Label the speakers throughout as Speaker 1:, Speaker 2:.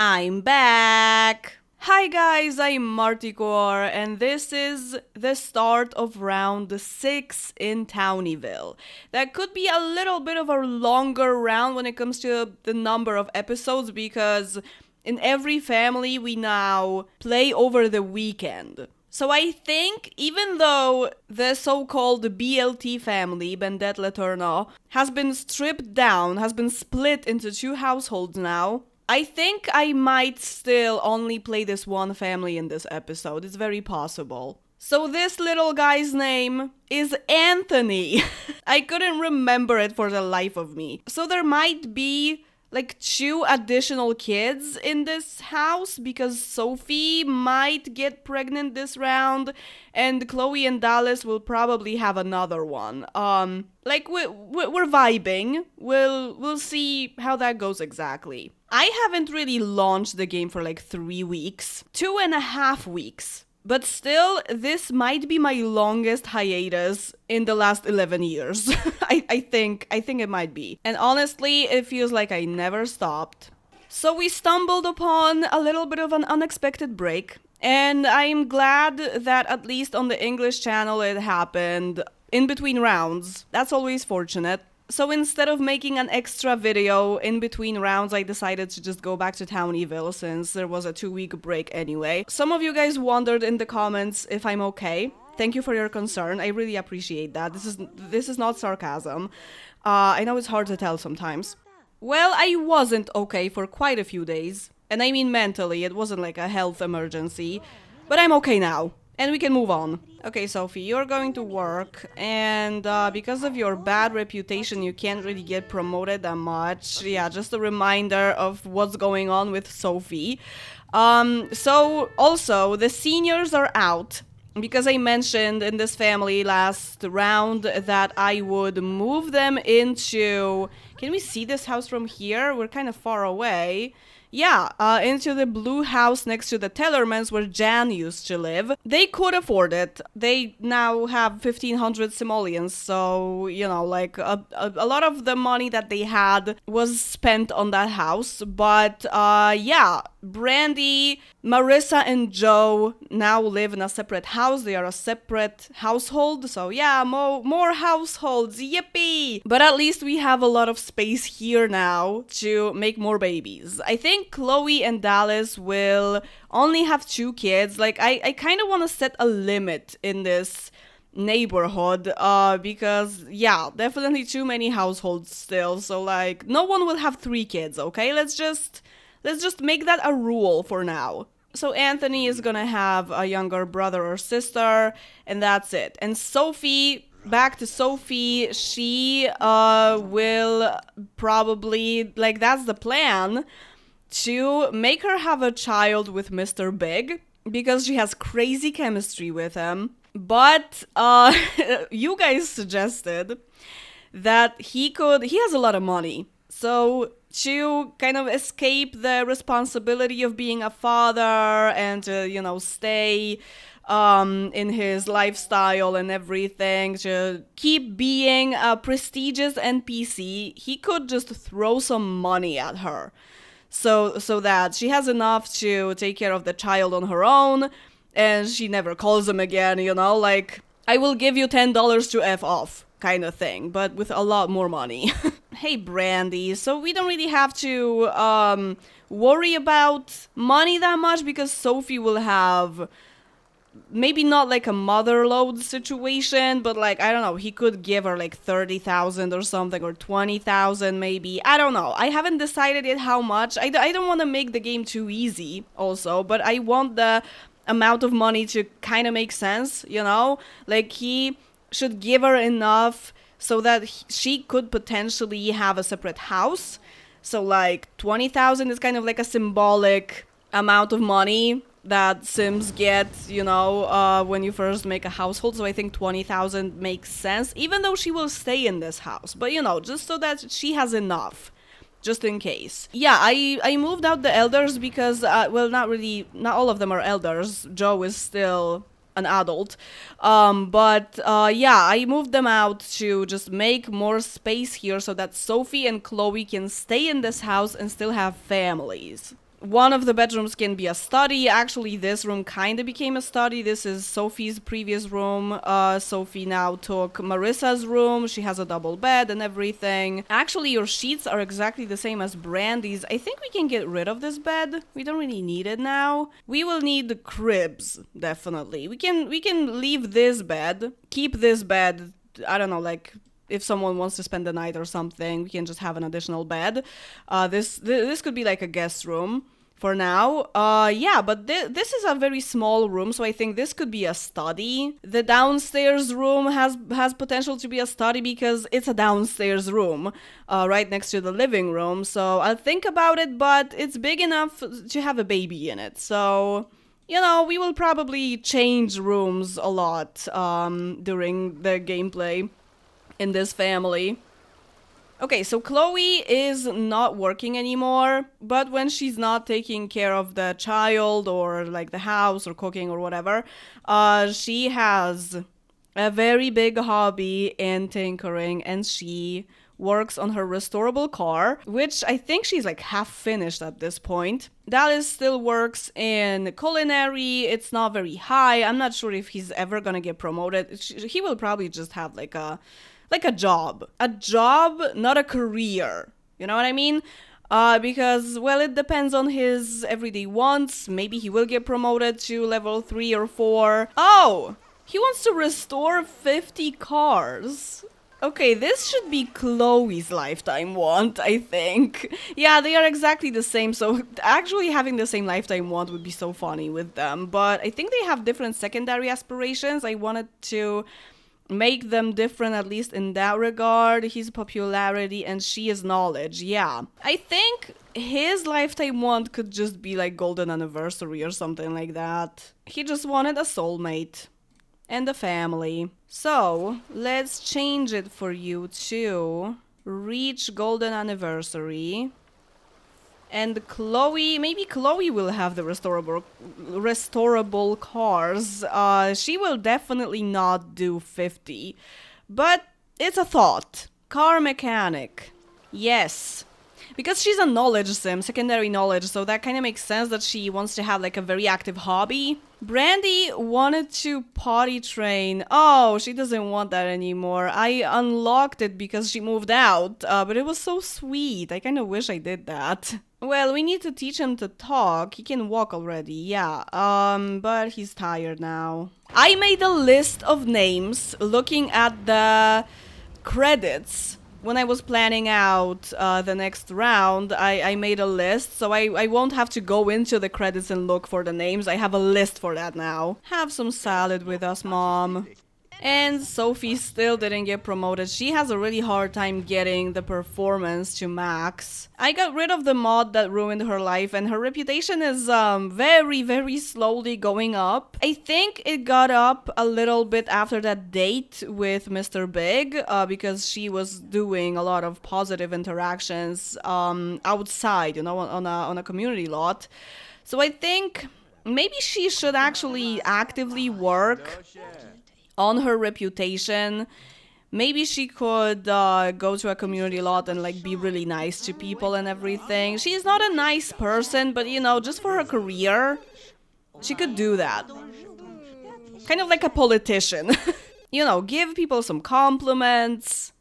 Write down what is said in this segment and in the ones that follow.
Speaker 1: I'm back! Hi guys, I'm Marticore, and this is the start of round 6 in Townyville. That could be a little bit of a longer round when it comes to the number of episodes, because in every family we now play over the weekend. So I think even though the so-called BLT family, Bendette Letourneau, has been stripped down, has been split into 2 households now, I think I might still only play this one family in this episode. It's very possible. So this little guy's name is Anthony. I couldn't remember it for the life of me. So there might be like 2 additional kids in this house because Sophie might get pregnant this round and Chloe and Dallas will probably have another one. Like we're vibing. We'll see how that goes exactly. I haven't really launched the game for like 3 weeks, 2.5 weeks. But still, this might be my longest hiatus in the last 11 years. I think it might be. And honestly, it feels like I never stopped. So we stumbled upon a little bit of an unexpected break. And I'm glad that at least on the English channel it happened in between rounds. That's always fortunate. So instead of making an extra video in between rounds, I decided to just go back to Townyville since there was a 2-week break anyway. Some of you guys wondered in the comments if I'm okay. Thank you for your concern. I really appreciate that. This is not sarcasm. I know it's hard to tell sometimes. Well, I wasn't okay for quite a few days. And I mean mentally, it wasn't like a health emergency. But I'm okay now. And we can move on. Okay, Sophie, you're going to work, and because of your bad reputation, you can't really get promoted that much. Yeah, just a reminder of what's going on with Sophie. So, also, the seniors are out, because I mentioned in this family last round that I would move them into... Can we see this house from here? We're kind of far away. Yeah, into the blue house next to the Tellermans where Jan used to live. They could afford it. They now have 1,500 simoleons, so, you know, like, a lot of the money that they had was spent on that house. But, yeah, Brandy, Marissa, and Joe now live in a separate house. They are a separate household, so yeah, more households, yippee! But at least we have a lot of space here now to make more babies. I think Chloe and Dallas will only have 2 kids. Like, I kind of want to set a limit in this neighborhood, because, yeah, definitely too many households still. So, like, no one will have 3 kids, okay? Let's just make that a rule for now. So Anthony is gonna have a younger brother or sister, and that's it. And Sophie... Back to Sophie, she will probably, like, that's the plan, to make her have a child with Mr. Big, because she has crazy chemistry with him. But you guys suggested that he has a lot of money, so to kind of escape the responsibility of being a father and to, you know, stay in his lifestyle and everything, to keep being a prestigious NPC, he could just throw some money at her. So that she has enough to take care of the child on her own, and she never calls him again, you know, like, I will give you $10 to F off, kind of thing, but with a lot more money. Hey, Brandy, so we don't really have to worry about money that much, because Sophie will have... Maybe not like a mother load situation, but like, I don't know, he could give her like 30,000 or something, or 20,000 maybe. I don't know. I haven't decided yet how much. I don't want to make the game too easy also, but I want the amount of money to kind of make sense, you know? Like, he should give her enough so that she could potentially have a separate house. So like 20,000 is kind of like a symbolic amount of money that Sims get, you know, when you first make a household. So I think 20,000 makes sense, even though she will stay in this house. But, you know, just so that she has enough, just in case. Yeah, I moved out the elders because, well, not all of them are elders. Joe is still an adult. Yeah, I moved them out to just make more space here so that Sophie and Chloe can stay in this house and still have families. one of the bedrooms can be a study. Actually, this room kind of became a study. This is Sophie's previous room. Sophie now took Marissa's room. She has a double bed and everything. Actually, your sheets are exactly the same as Brandy's. I think we can get rid of this bed. We don't really need it now. We will need the cribs, definitely. We can leave this bed, keep this bed. I don't know, like, if someone wants to spend the night or something, we can just have an additional bed. This could be like a guest room for now. Yeah, but this is a very small room, so I think this could be a study. The downstairs room has potential to be a study because it's a downstairs room, right next to the living room. So I'll think about it, but it's big enough to have a baby in it. So, you know, we will probably change rooms a lot during the gameplay in this family. Okay, so Chloe is not working anymore, but when she's not taking care of the child or like the house or cooking or whatever, she has a very big hobby in tinkering, and she works on her restorable car, which I think she's like half finished at this point. Dallas still works in culinary. It's not very high. I'm not sure if he's ever gonna get promoted. He will probably just have like a job. A job, not a career. You know what I mean? Because, well, it depends on his everyday wants. Maybe he will get promoted to level 3 or 4. Oh! He wants to restore 50 cars. Okay, this should be Chloe's lifetime want, I think. Yeah, they are exactly the same, so actually having the same lifetime want would be so funny with them. But I think they have different secondary aspirations. I wanted to make them different, at least in that regard. His popularity and she is knowledge. Yeah, I think his lifetime want could just be like golden anniversary or something like that. He just wanted a soulmate and a family. So let's change it for you to reach golden anniversary. And Chloe, maybe Chloe will have the restorable cars. She will definitely not do 50. But it's a thought. Car mechanic. Yes. Because she's a knowledge sim, secondary knowledge, so that kind of makes sense that she wants to have like a very active hobby. Brandy wanted to potty train. Oh, she doesn't want that anymore. I unlocked it because she moved out, but it was so sweet. I kind of wish I did that. Well, we need to teach him to talk. He can walk already, yeah. But he's tired now. I made a list of names looking at the credits. When I was planning out the next round, I made a list, so I won't have to go into the credits and look for the names. I have a list for that now. Have some salad with us, Mom. And Sophie still didn't get promoted. She has a really hard time getting the performance to max. I got rid of the mod that ruined her life, and her reputation is very, very slowly going up. I think it got up a little bit after that date with Mr. Big, because she was doing a lot of positive interactions outside, you know, on a community lot. So I think maybe she should actually actively work on her reputation. Maybe she could go to a community lot and like be really nice to people and everything. She's not a nice person, but you know, just for her career, she could do that. Kind of like a politician. You know, give people some compliments.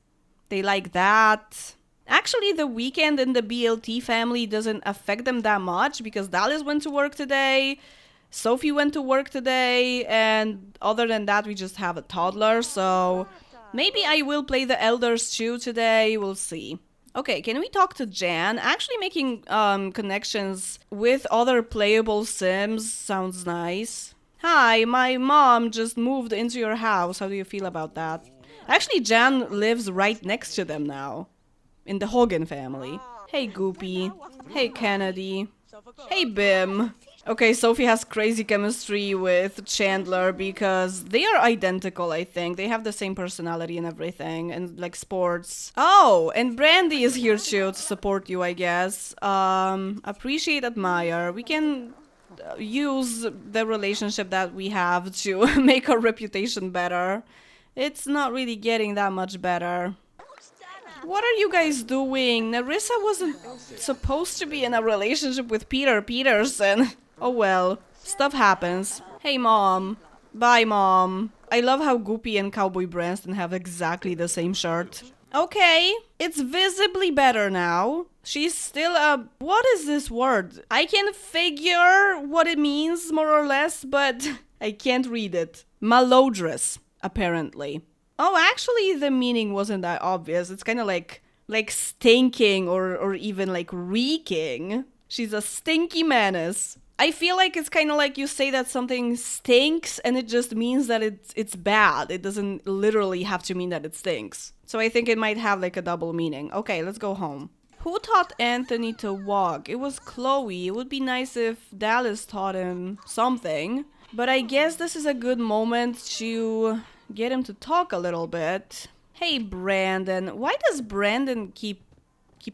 Speaker 1: They like that. Actually, the weekend in the BLT family doesn't affect them that much because Dallas went to work today. Sophie went to work today, and other than that, we just have a toddler, so maybe I will play the elders too today, we'll see. Okay, can we talk to Jan? Actually making connections with other playable sims sounds nice. Hi, my mom just moved into your house, how do you feel about that? Actually, Jan lives right next to them now, in the Hogan family. Hey, Goopy. Hey, Kennedy. Hey, Bim. Okay, Sophie has crazy chemistry with Chandler because they are identical, I think. They have the same personality and everything, and like sports. Oh, and Brandy is here too to support you, I guess. Appreciate, admire. We can use the relationship that we have to make our reputation better. It's not really getting that much better. What are you guys doing? Nerissa wasn't supposed to be in a relationship with Peter Peterson. Oh well, stuff happens. Hey mom. Bye mom. I love how Goopy and Cowboy Branston have exactly the same shirt. Okay, it's visibly better now. She's still a... What is this word? I can figure what it means, more or less, but I can't read it. Malodorous, apparently. Oh, actually, the meaning wasn't that obvious. It's kind of like stinking or even like reeking. She's a stinky menace. I feel like it's kind of like you say that something stinks and it just means that it's bad. It doesn't literally have to mean that it stinks. So I think it might have like a double meaning. Okay, let's go home. Who taught Anthony to walk? It was Chloe. It would be nice if Dallas taught him something. But I guess this is a good moment to get him to talk a little bit. Hey, Brandon. Why does Brandon keep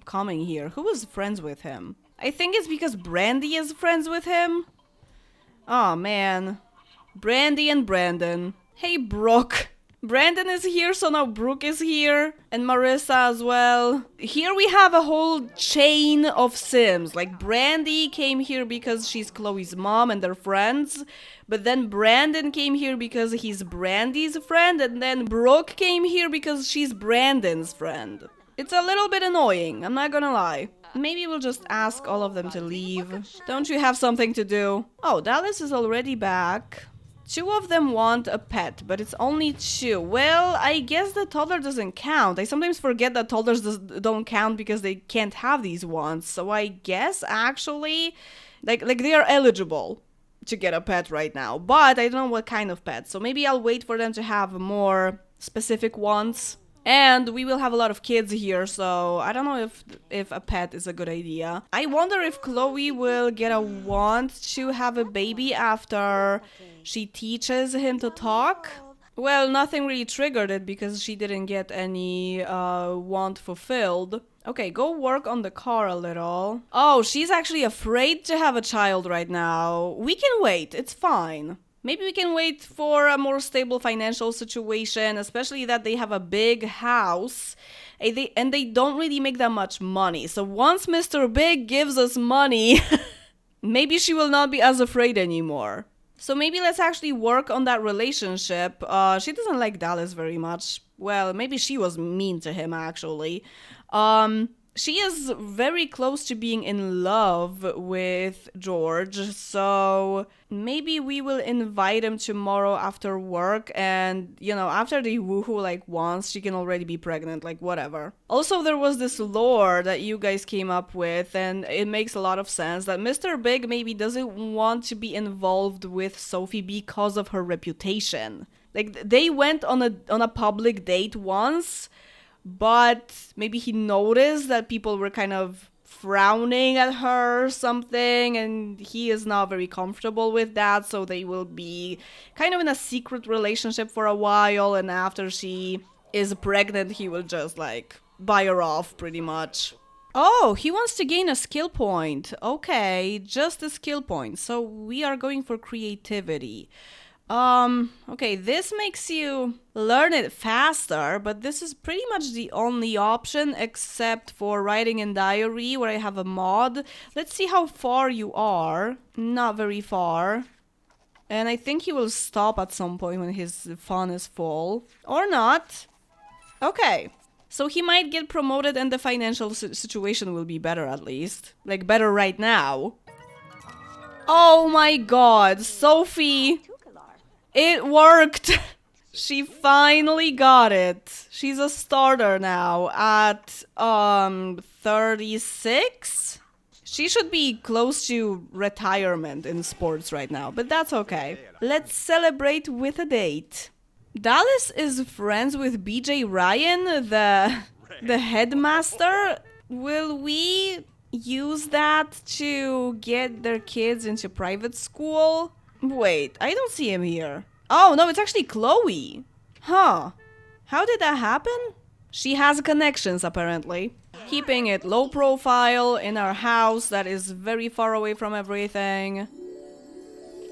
Speaker 1: coming here? Who was friends with him? I think it's because Brandy is friends with him. Oh man. Brandy and Brandon. Hey, Brooke. Brandon is here, so now Brooke is here. And Marissa as well. Here we have a whole chain of Sims. Like, Brandy came here because she's Chloe's mom and they're friends. But then Brandon came here because he's Brandy's friend. And then Brooke came here because she's Brandon's friend. It's a little bit annoying, I'm not gonna lie. Maybe we'll just ask all of them to leave. Don't you have something to do? Oh, Dallas is already back. 2 of them want a pet, but it's only 2. Well, I guess the toddler doesn't count. I sometimes forget that toddlers don't count because they can't have these ones. So I guess actually, like they are eligible to get a pet right now. But I don't know what kind of pet. So maybe I'll wait for them to have more specific ones. And we will have a lot of kids here, so I don't know if a pet is a good idea. I wonder if Chloe will get a want to have a baby after she teaches him to talk. Well, nothing really triggered it because she didn't get any want fulfilled. Okay, go work on the car a little. Oh, she's actually afraid to have a child right now. We can wait, it's fine. Maybe we can wait for a more stable financial situation, especially that they have a big house and they don't really make that much money. So once Mr. Big gives us money, maybe she will not be as afraid anymore. So maybe let's actually work on that relationship. She doesn't like Dallas very much. Well, maybe she was mean to him actually. She is very close to being in love with George, so maybe we will invite him tomorrow after work and, you know, after they woohoo like once, she can already be pregnant, like whatever. Also, there was this lore that you guys came up with and it makes a lot of sense that Mr. Big maybe doesn't want to be involved with Sophie because of her reputation. Like, they went on a public date once, but maybe he noticed that people were kind of frowning at her or something, and he is not very comfortable with that, so they will be kind of in a secret relationship for a while, and after she is pregnant, he will just, like, buy her off, pretty much. Oh, he wants to gain a skill point. Okay, just a skill point. So we are going for creativity. Okay, this makes you learn it faster, but this is pretty much the only option except for writing in diary where I have a mod. Let's see how far you are. Not very far. And I think he will stop at some point when his fun is full. Or not. Okay. So he might get promoted and the financial situation will be better at least. Like, better right now. Oh my god, Sophie! It worked! She finally got it. She's a starter now at 36? She should be close to retirement in sports right now, but that's okay. Let's celebrate with a date. Dallas is friends with BJ Ryan, the headmaster. Will we use that to get their kids into private school? Wait, I don't see him here. Oh, no, it's actually Chloe. Huh. How did that happen? She has connections, apparently. Keeping it low profile in our house that is very far away from everything.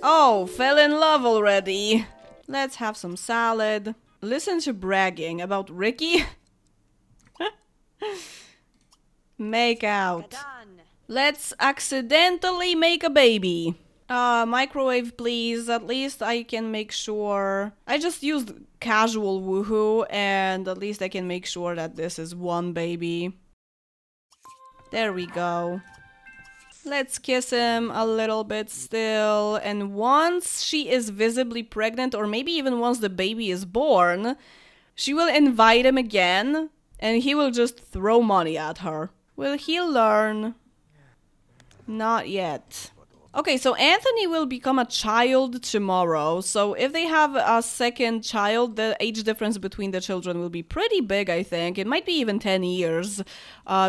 Speaker 1: Oh, fell in love already. Let's have some salad. Listen to bragging about Ricky. Make out. Let's accidentally make a baby. Microwave please, at least I can make sure. I just used casual woohoo and at least I can make sure that this is one baby. There we go. Let's kiss him a little bit still, and once she is visibly pregnant, or maybe even once the baby is born, she will invite him again, and he will just throw money at her. Will he learn? Not yet. Okay, so Anthony will become a child tomorrow, so if they have a second child, the age difference between the children will be pretty big, I think. It might be even 10 years,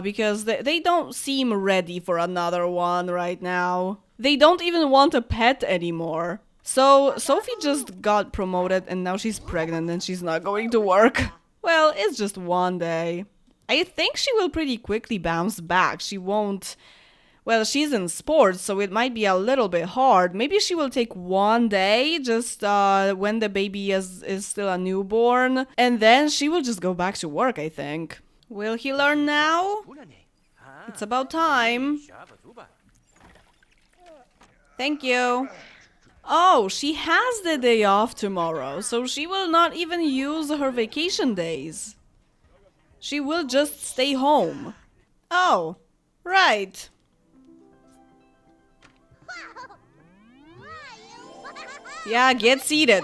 Speaker 1: because they don't seem ready for another one right now. They don't even want a pet anymore. So Sophie just got promoted and now she's pregnant and she's not going to work. Well, it's just one day. I think she will pretty quickly bounce back. She won't... Well, she's in sports, so it might be a little bit hard. Maybe she will take one day, just when the baby is still a newborn. And then she will just go back to work, I think. Will he learn now? It's about time. Thank you. Oh, she has the day off tomorrow, so she will not even use her vacation days. She will just stay home. Oh, right. Yeah, get seated.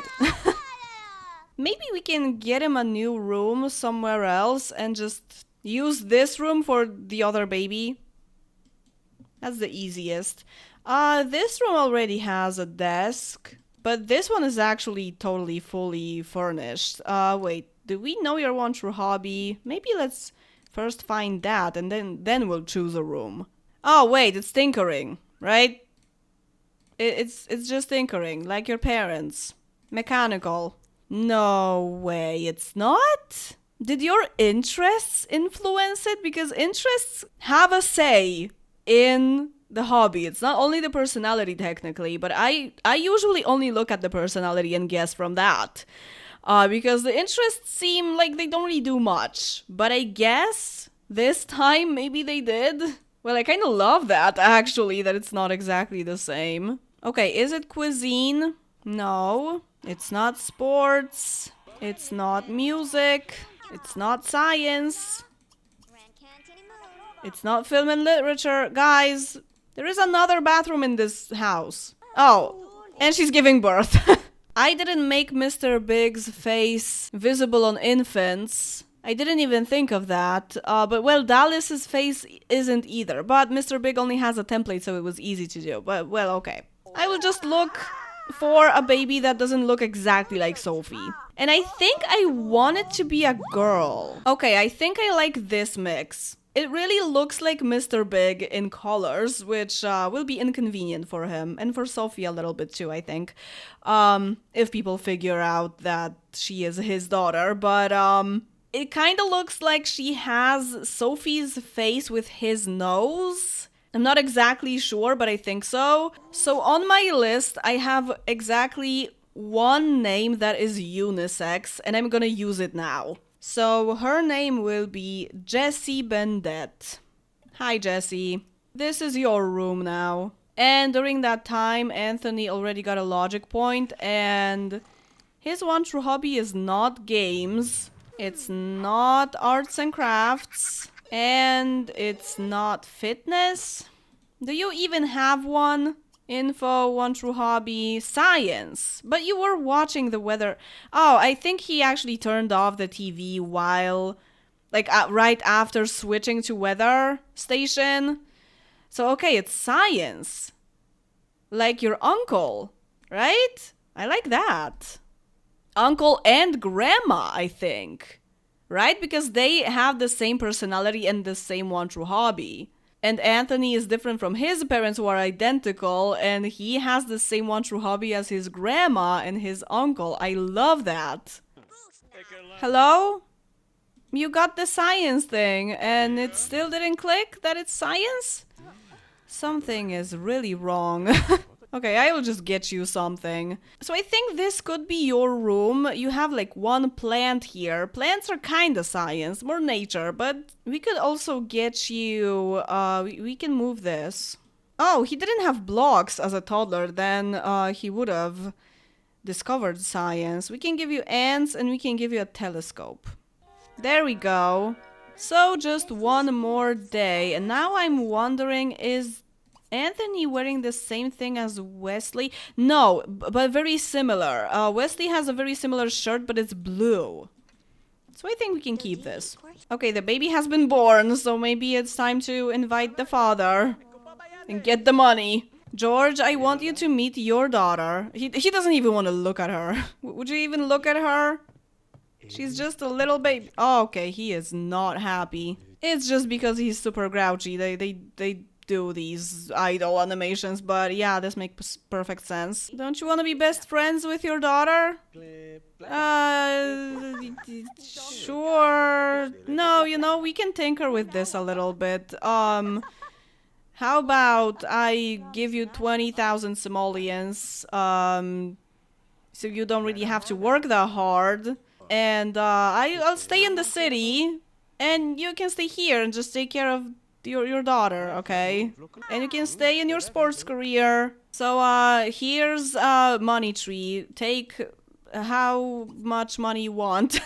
Speaker 1: Maybe we can get him a new room somewhere else and just use this room for the other baby. That's the easiest. This room already has a desk, but this one is actually totally fully furnished. Wait, do we know your one true hobby? Maybe let's first find that and then we'll choose a room. Oh, wait, it's tinkering, right? It's just tinkering, like your parents. Mechanical. No way, it's not? Did your interests influence it? Because interests have a say in the hobby. It's not only the personality technically, but I usually only look at the personality and guess from that. Because the interests seem like they don't really do much. But I guess this time maybe they did. Well, I kind of love that, actually, that it's not exactly the same. Okay, is it cuisine? No. It's not sports. It's not music. It's not science. It's not film and literature. Guys, there is another bathroom in this house. Oh, and she's giving birth. I didn't make Mr. Big's face visible on infants. I didn't even think of that, but well, Dallas's face isn't either, but Mr. Big only has a template, so it was easy to do, but well, okay. I will just look for a baby that doesn't look exactly like Sophie. And I think I want it to be a girl. Okay, I think I like this mix. It really looks like Mr. Big in colors, which will be inconvenient for him, and for Sophie a little bit too, I think. If people figure out that she is his daughter, but it kind of looks like she has Sophie's face with his nose. I'm not exactly sure, but I think so. So on my list, I have exactly one name that is unisex, and I'm gonna use it now. So her name will be Jessie Bendette. Hi, Jessie. This is your room now. And during that time, Anthony already got a logic point, and his one true hobby is not games. It's not arts and crafts. And it's not fitness. Do you even have one? Info, one true hobby, science. But you were watching the weather. Oh, I think he actually turned off the TV while, like, right after switching to weather station. So, okay, it's science. Like your uncle, right? I like that. Uncle and grandma, I think. Right? Because they have the same personality and the same one true hobby. And Anthony is different from his parents who are identical, and he has the same one true hobby as his grandma and his uncle. I love that. Hello? You got the science thing, and it still didn't click that it's science? Something is really wrong. Okay, I will just get you something. So I think this could be your room. You have like one plant here. Plants are kind of science, more nature, but we could also get you, we can move this. Oh, he didn't have blocks as a toddler, then he would have discovered science. We can give you ants and we can give you a telescope. There we go. So just one more day, and now I'm wondering, is Anthony wearing the same thing as Wesley? No, but very similar. Wesley has a very similar shirt, but it's blue. So I think we can keep this. Okay, the baby has been born, so maybe it's time to invite the father and get the money. George, I want you to meet your daughter. He doesn't even want to look at her. Would you even look at her? She's just a little baby. Oh, okay, he is not happy. It's just because he's super grouchy. They do these idol animations, but yeah, this makes perfect sense. Don't you want to be best friends with your daughter? Sure. No, you know, we can tinker with this a little bit. How about I give you 20,000 simoleons, so you don't really have to work that hard, and I'll stay in the city, and you can stay here and just take care of your daughter, okay? And you can stay in your sports career. So here's a money tree. Take how much money you want.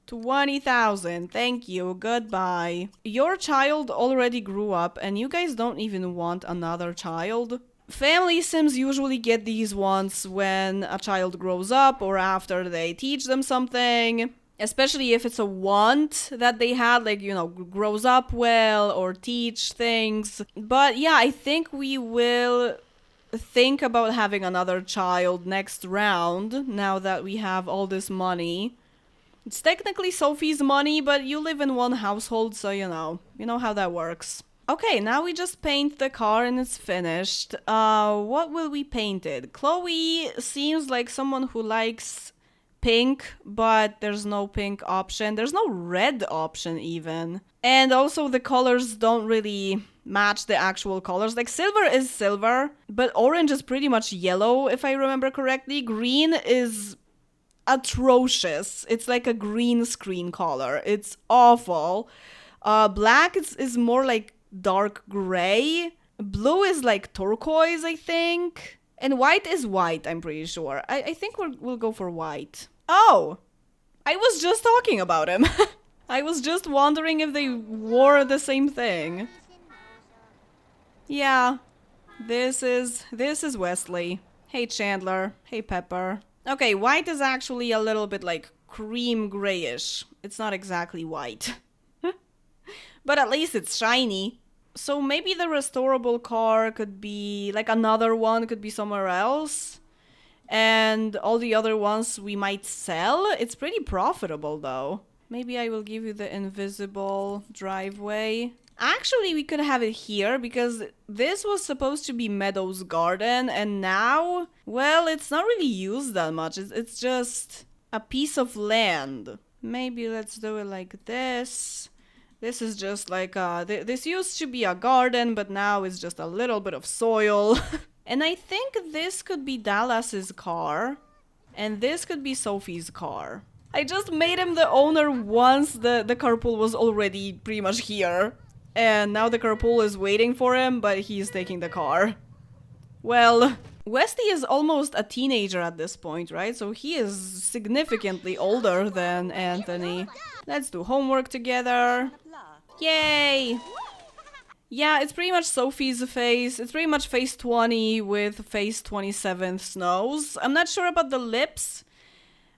Speaker 1: 20,000. Thank you. Goodbye. Your child already grew up and you guys don't even want another child. Family sims usually get these ones when a child grows up or after they teach them something. Especially if it's a want that they had, like, you know, grows up well or teach things. But yeah, I think we will think about having another child next round now that we have all this money. It's technically Sophie's money, but you live in one household, so you know how that works. Okay, now we just paint the car and it's finished. What will we paint it? Chloe seems like someone who likes pink, but there's no pink option. There's no red option even. And also the colors don't really match the actual colors. Like silver is silver, but orange is pretty much yellow if I remember correctly. Green is atrocious. It's like a green screen color. It's awful. Black is more like dark gray. Blue is like turquoise, I think. And white is white, I'm pretty sure. I think we'll go for white. Oh! I was just talking about him. I was just wondering if they wore the same thing. Yeah. This is Wesley. Hey Chandler. Hey Pepper. Okay, white is actually a little bit like cream grayish. It's not exactly white. But at least it's shiny. So maybe the restorable car could be, like another one could be somewhere else. And all the other ones we might sell. It's pretty profitable though. Maybe I will give you the invisible driveway. Actually, we could have it here because this was supposed to be Meadow's garden and now, well, it's not really used that much. It's just a piece of land. Maybe let's do it like this. This is just like, this used to be a garden, but now it's just a little bit of soil. And I think this could be Dallas's car. And this could be Sophie's car. I just made him the owner once the carpool was already pretty much here. And now the carpool is waiting for him, but he's taking the car. Well, Westy is almost a teenager at this point, right? So he is significantly older than Anthony. Let's do homework together. Yay! Yeah, it's pretty much Sophie's face. It's pretty much face 20 with face 27's nose. I'm not sure about the lips,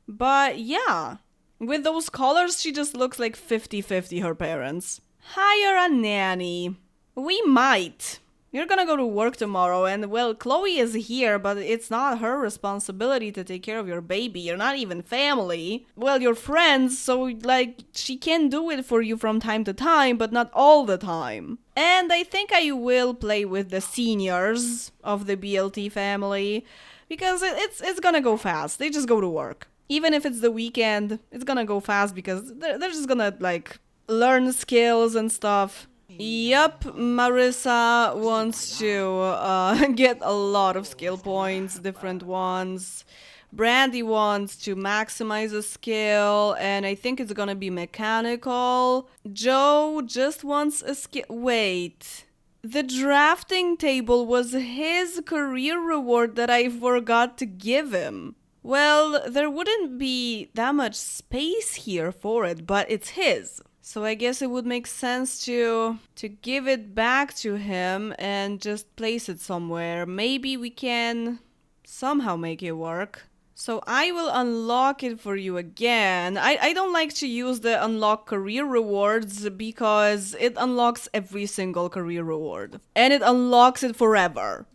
Speaker 1: but yeah. With those colors, she just looks like 50-50 her parents. Hire a nanny. We might. You're gonna go to work tomorrow and, well, Chloe is here, but it's not her responsibility to take care of your baby. You're not even family. Well, you're friends, so, like, she can do it for you from time to time, but not all the time. And I think I will play with the seniors of the BLT family, because it's gonna go fast. They just go to work. Even if it's the weekend, it's gonna go fast because they're just gonna, like, learn skills and stuff. Yep, Marissa wants to get a lot of skill points, different ones. Brandy wants to maximize a skill, and I think it's gonna be mechanical. Joe just wants a skill. Wait. The drafting table was his career reward that I forgot to give him. Well, there wouldn't be that much space here for it, but it's his. So I guess it would make sense to give it back to him and just place it somewhere. Maybe we can somehow make it work. So I will unlock it for you again. I don't like to use the unlock career rewards because it unlocks every single career reward. And it unlocks it forever.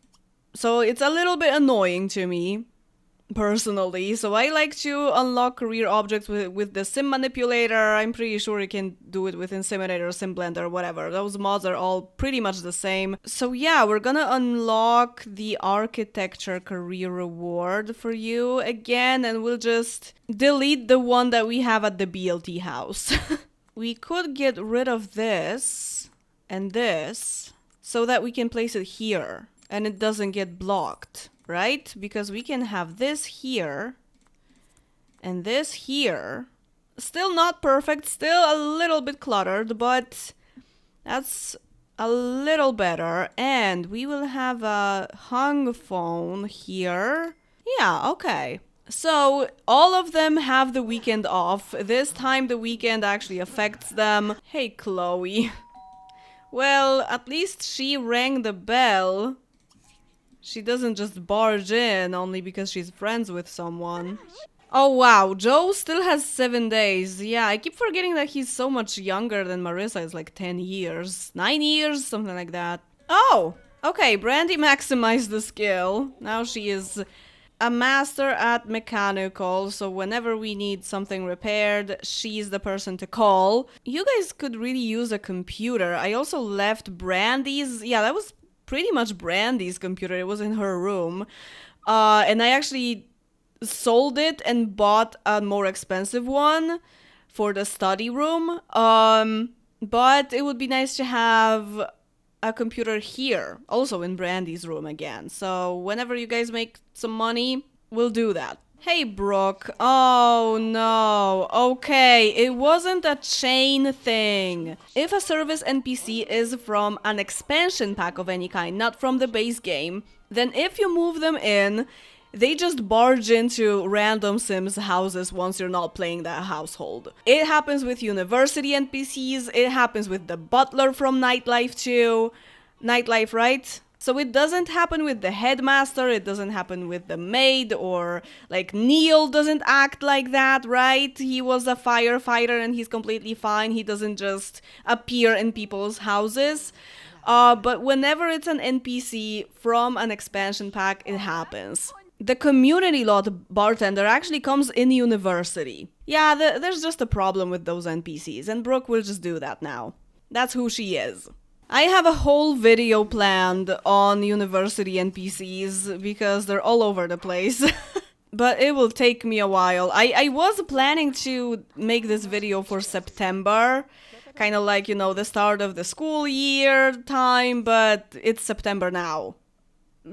Speaker 1: So it's a little bit annoying to me, personally. So I like to unlock career objects with the sim manipulator. I'm pretty sure you can do it with Inseminator, Sim Blender, whatever. Those mods are all pretty much the same. So yeah, we're gonna unlock the architecture career reward for you again, and we'll just delete the one that we have at the BLT house. We could get rid of this and this so that we can place it here and it doesn't get blocked. Right? Because we can have this here and this here. Still not perfect, still a little bit cluttered, but that's a little better. And we will have a hung phone here. Yeah, okay. So all of them have the weekend off. This time the weekend actually affects them. Hey, Chloe. Well, at least she rang the bell. She doesn't just barge in only because she's friends with someone. Oh wow, Joe still has 7 days. Yeah, I keep forgetting that he's so much younger than Marissa. It's like 10 years. 9 years? Something like that. Oh! Okay, Brandy maximized the skill. Now she is a master at mechanical, so whenever we need something repaired, she's the person to call. You guys could really use a computer. I also left Brandy's... Yeah, that was pretty much Brandy's computer. It was in her room. And I actually sold it and bought a more expensive one for the study room. But it would be nice to have a computer here, also in Brandy's room again. So whenever you guys make some money, we'll do that. Hey, Brooke. Oh, no. Okay, it wasn't a chain thing. If a service NPC is from an expansion pack of any kind, not from the base game, then if you move them in, they just barge into random Sims houses once you're not playing that household. It happens with university NPCs, it happens with the butler from Nightlife too. Nightlife, right? So it doesn't happen with the headmaster, it doesn't happen with the maid, or like Neil doesn't act like that, right? He was a firefighter and he's completely fine, he doesn't just appear in people's houses. But whenever it's an NPC from an expansion pack, it happens. The community lot bartender actually comes in university. Yeah, there's just a problem with those NPCs, and Brooke will just do that now. That's who she is. I have a whole video planned on university NPCs because they're all over the place. But it will take me a while. I was planning to make this video for September. Kind of like, you know, the start of the school year time, but it's September now.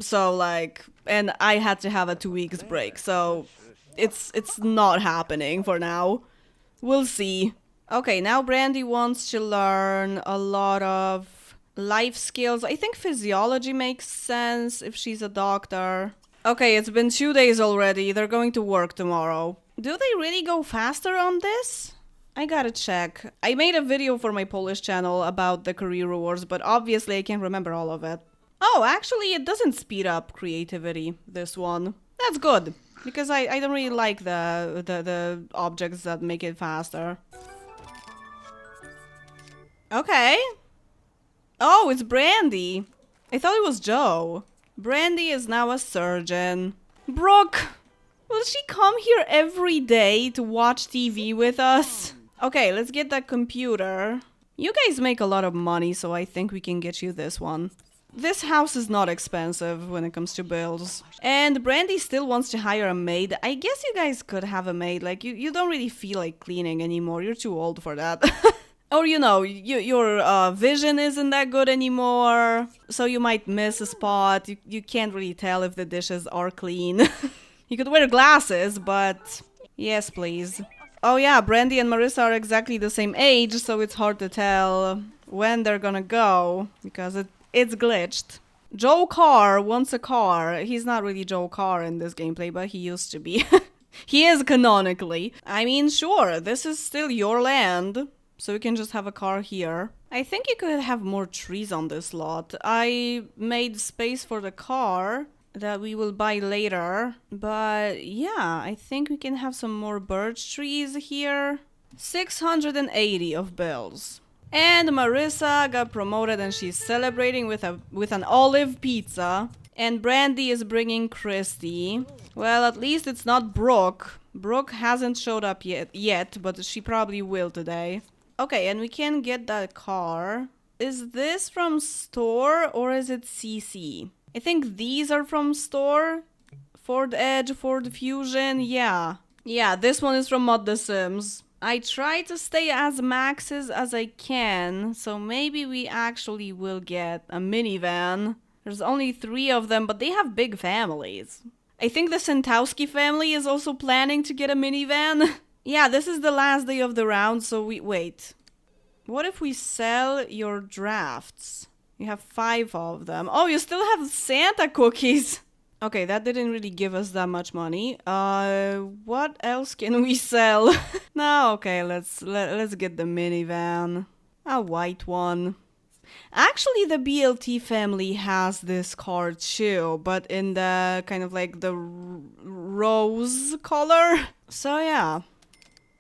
Speaker 1: So like, and I had to have a 2 weeks break, so it's not happening for now. We'll see. Okay, now Brandy wants to learn a lot of life skills. I think physiology makes sense if she's a doctor. Okay, it's been 2 days already. They're going to work tomorrow. Do they really go faster on this? I gotta check. I made a video for my Polish channel about the career rewards, but obviously I can't remember all of it. Oh, actually it doesn't speed up creativity, this one. That's good, because I don't really like the objects that make it faster. Okay. Oh, it's Brandy. I thought it was Joe. Brandy is now a surgeon. Brooke, will she come here every day to watch TV with us? Okay, let's get that computer. You guys make a lot of money, so I think we can get you this one. This house is not expensive when it comes to bills. And Brandy still wants to hire a maid. I guess you guys could have a maid. Like, you don't really feel like cleaning anymore. You're too old for that. Or, your vision isn't that good anymore, so you might miss a spot. You can't really tell if the dishes are clean. You could wear glasses, but... Yes, please. Oh yeah, Brandy and Marissa are exactly the same age, so it's hard to tell when they're gonna go, because it's glitched. Joe Carr wants a car. He's not really Joe Carr in this gameplay, but he used to be. He is canonically. I mean, sure, this is still your land, so you can just have a car here. I think you could have more trees on this lot. I made space for the car that we will buy later, but yeah, I think we can have some more birch trees here. 680 of bills. And Marissa got promoted and she's celebrating with an olive pizza. And Brandy is bringing Christy. Well, at least it's not Brooke. Brooke hasn't showed up yet, but she probably will today. Okay, and we can get that car. Is this from store or is it CC? I think these are from store. Ford Edge, Ford Fusion, yeah. Yeah, this one is from Mod The Sims. I try to stay as maxes as I can, so maybe we actually will get a minivan. There's only 3 of them, but they have big families. I think the Sentowski family is also planning to get a minivan. Yeah, this is the last day of the round, so wait. What if we sell your drafts? You have 5 of them. Oh, you still have Santa cookies. Okay, that didn't really give us that much money. What else can we sell? No, okay, let's get the minivan. A white one. Actually, the BLT family has this car too, but in the kind of like the rose color. So yeah.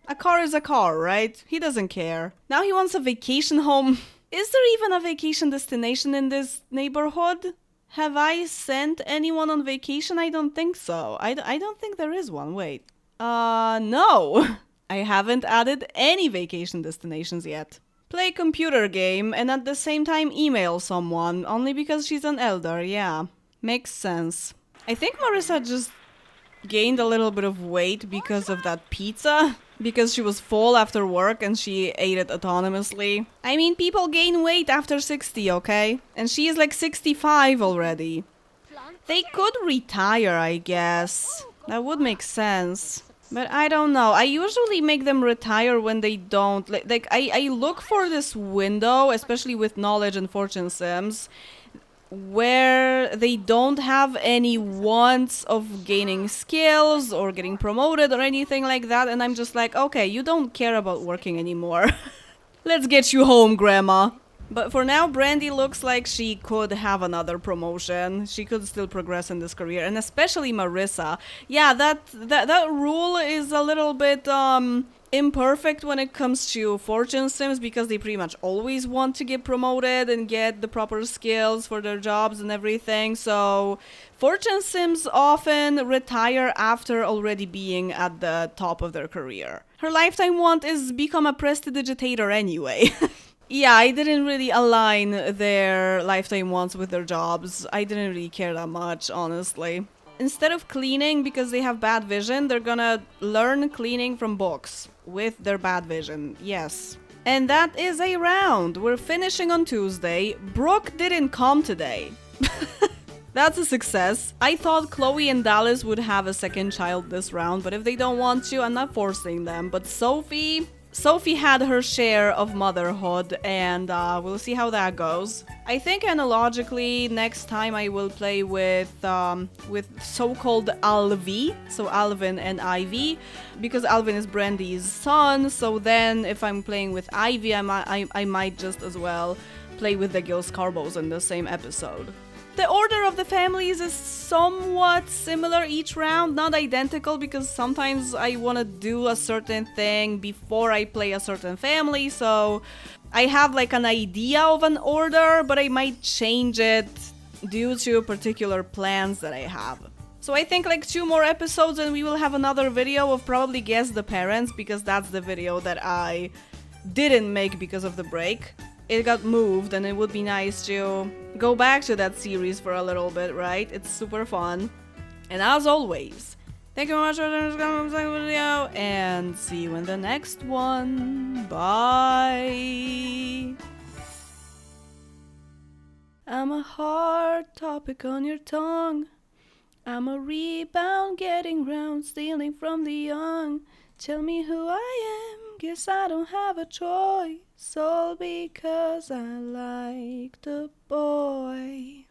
Speaker 1: A car is a car, right? He doesn't care. Now he wants a vacation home. Is there even a vacation destination in this neighborhood? Have I sent anyone on vacation? I don't think so. I don't think there is one. Wait. No. I haven't added any vacation destinations yet. Play computer game and at the same time email someone, only because she's an elder, yeah. Makes sense. I think Marissa just gained a little bit of weight because of that pizza. Because she was full after work and she ate it autonomously. I mean, people gain weight after 60, okay? And she is like 65 already. They could retire, I guess. That would make sense. But I don't know. I usually make them retire when they don't. I look for this window, especially with knowledge and fortune sims, where they don't have any wants of gaining skills or getting promoted or anything like that, and I'm just like, okay, you don't care about working anymore. Let's get you home, Grandma. But for now, Brandy looks like she could have another promotion. She could still progress in this career, and especially Marissa. Yeah, that rule is a little bit imperfect when it comes to fortune sims, because they pretty much always want to get promoted and get the proper skills for their jobs and everything. So fortune sims often retire after already being at the top of their career. Her lifetime want is become a prestidigitator anyway. Yeah, I didn't really align their lifetime wants with their jobs. I didn't really care that much, honestly. Instead of cleaning because they have bad vision, they're gonna learn cleaning from books with their bad vision. Yes. And that is a round. We're finishing on Tuesday. Brooke didn't come today. That's a success. I thought Chloe and Dallas would have a second child this round, but if they don't want to, I'm not forcing them. But Sophie had her share of motherhood, and we'll see how that goes. I think analogically, next time I will play with so-called Alvi, so Alvin and Ivy, because Alvin is Brandy's son. So then, if I'm playing with Ivy, I might just as well play with the Gil Scarbos in the same episode. The order of the families is somewhat similar each round, not identical, because sometimes I want to do a certain thing before I play a certain family, so I have like an idea of an order, but I might change it due to particular plans that I have. So I think like 2 more episodes and we will have another video of probably Guess the Parents, because that's the video that I didn't make because of the break. It got moved and it would be nice to go back to that series for a little bit, right? It's super fun. And as always, Thank you very much for watching this video, and see you in the next one. Bye. I'm a hard topic on your tongue. I'm a rebound getting round, stealing from the young. Tell me who I am, guess I don't have a choice. All because I like the boy.